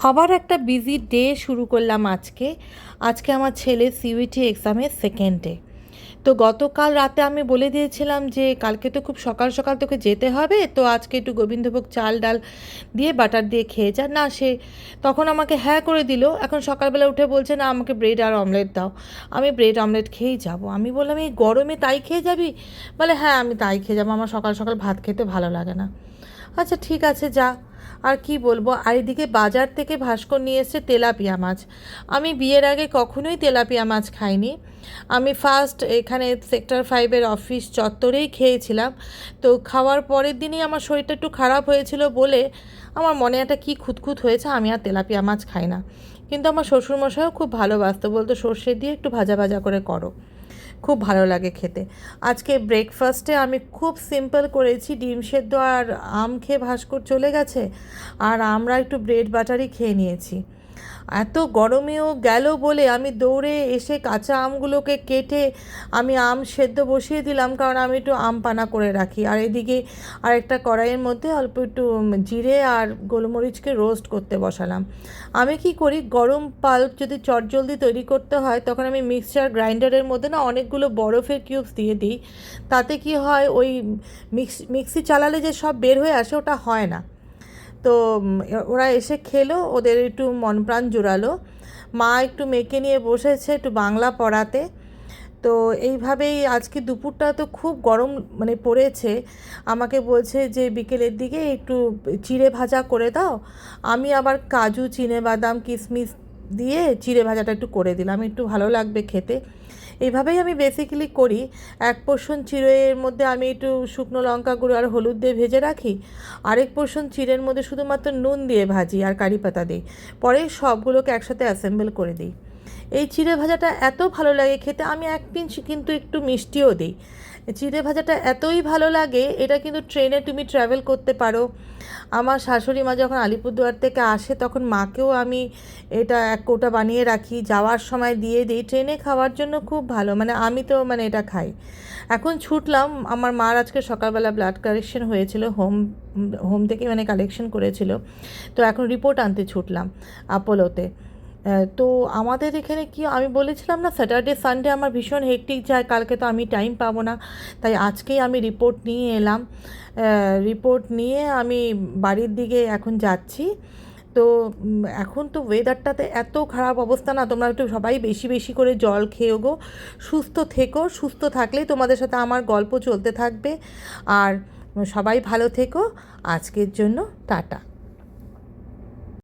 আবার একটা busy day শুরু করলাম আজকে আমার ছেলের সিইউটি এক্সামের সেকেন্ড ডে। তো গতকাল রাতে আমি বলে দিয়েছিলাম যে কালকে তো খুব সকাল সকাল তোকে যেতে হবে, তো আজকে একটু গোবিন্দভোগ চাল ডাল দিয়ে বাটার দিয়ে খেয়ে যা না। সে তখন আমাকে হ্যাঁ করে দিল। এখন সকালবেলা উঠে বলছে না আমাকে ব্রেড আর অমলেট দাও। আমি ব্রেড অমলেট খেয়েই যাব। আমি বললাম এই গরমে তাই খেয়ে যাবি? বলে হ্যাঁ আমি তাই খেয়ে যাবো, আমার সকাল সকাল ভাত খেতে ভালো লাগে না। আচ্ছা ঠিক আছে যা। আর কি বলবো, আর এদিকে বাজার থেকে ভাস্কর নিয়ে এসেছে তেলাপিয়া মাছ। আমি বিয়ের আগে কখনোই তেলাপিয়া মাছ খাইনি। আমি ফার্স্ট এখানে সেক্টর 5-এর অফিস চত্বরেই খেয়েছিলাম। তো খাওয়ার পরের দিনই আমার শরীরটা একটু খারাপ হয়েছিল বলে আমার মনে একটা কী খুঁতখুত হয়েছে, আমি আর তেলাপিয়া মাছ খাই না। কিন্তু আমার শ্বশুরমশাইও খুব ভালোবাসতো, বলতো সর্ষে দিয়ে একটু ভাজা ভাজা করে করো, খুব ভালো লাগে খেতে। আজকে ব্রেকফাস্টে আমি খুব সিম্পল করেছি, ডিম সেদ্ধ আর আম খেয়ে ভাস্কর চলে গেছে, আর আমরা একটু ব্রেড বাটারই খেয়ে নিয়েছি। এত গরমেও গেল বলে আমি দৌড়ে এসে কাঁচা আমগুলোকে কেটে আমি আম সেদ্ধ বসিয়ে দিলাম, কারণ আমি একটু আম পানা করে রাখি। আর এদিকে আরেকটা কড়াইয়ের মধ্যে অল্প একটু জিরে আর গোলমরিচকে রোস্ট করতে বসালাম। আমি কি করি, গরম পাল্প যদি চটজলদি তৈরি করতে হয় তখন আমি মিক্সচার গ্রাইন্ডারের মধ্যে না অনেকগুলো বরফের কিউবস দিয়ে দিই। তাতে কি হয়, ওই মিক্সি চালালে যে সব বের হয়ে আসে ওটা হয় না। তো ওরা এসে খেলো, ওদের একটু মন প্রাণ জুড়ালো। মা একটু মেয়েকে নিয়ে বসেছে একটু বাংলা পড়াতে। তো এইভাবেই আজকে দুপুরটা তো খুব গরম মানে পড়েছে। আমাকে বলছে যে বিকেলের দিকে একটু চিড়ে ভাজা করে দাও। আমি আবার কাজু চিনেবাদাম কিশমিশ দিয়ে চিড়ে ভাজাটা একটু করে দিলাম, একটু ভালো লাগবে খেতে। এইভাবেই আমি বেসিক্যালি করি। এক পোর্শন চিড়ের মধ্যে আমি একটু শুকনো লঙ্কা গুঁড়ো আর হলুদ দিয়ে ভেজে রাখি, আরেক পোর্শন চিড়ের মধ্যে শুধুমাত্র নুন দিয়ে ভাজি আর কারি পাতা দিই, পরে সবগুলোকে একসাথে অ্যাসেম্বল করে দিই। এই চিড়ে ভাজাটা এত ভালো লাগে খেতে, আমি এক পিঞ্চ কিন্তু একটু মিষ্টিও দিই। চিড়ে ভাজাটা এতই ভালো লাগে, এটা কিন্তু ট্রেনে তুমি ট্রাভেল করতে পারো। আমার শাশুড়ি মা যখন আলিপুরদুয়ার থেকে আসে তখন মাকেও আমি এটা এক কৌটা বানিয়ে রাখি, যাওয়ার সময় দিয়ে দিই। ট্রেনে খাওয়ার জন্য খুব ভালো, মানে আমি তো মানে এটা খাই। এখন ছুটলাম, আমার মার আজকে সকালবেলা ব্লাড কালেকশন হয়েছিল, হোম থেকে মানে কালেকশন করেছিল। তো এখন রিপোর্ট আনতে ছুটলাম আপোলোতে। তো আমাদের এখানে কি আমি বলেছিলাম না স্যাটারডে সানডে আমার ভীষণ হেক্টিক যায়, কালকে তো আমি টাইম পাবো না। তাই আজকেই আমি রিপোর্ট নিয়ে এলাম। রিপোর্ট নিয়ে আমি বাড়ির দিকে এখন যাচ্ছি। তো এখন তো ওয়েদারটাতে এত খারাপ অবস্থা না, তোমরা একটু সবাই বেশি বেশি করে জল খেয়েও গো, সুস্থ থেকো। সুস্থ থাকলেই তোমাদের সাথে আমার গল্প চলতে থাকবে। আর সবাই ভালো থেকো। আজকের জন্য টাটা।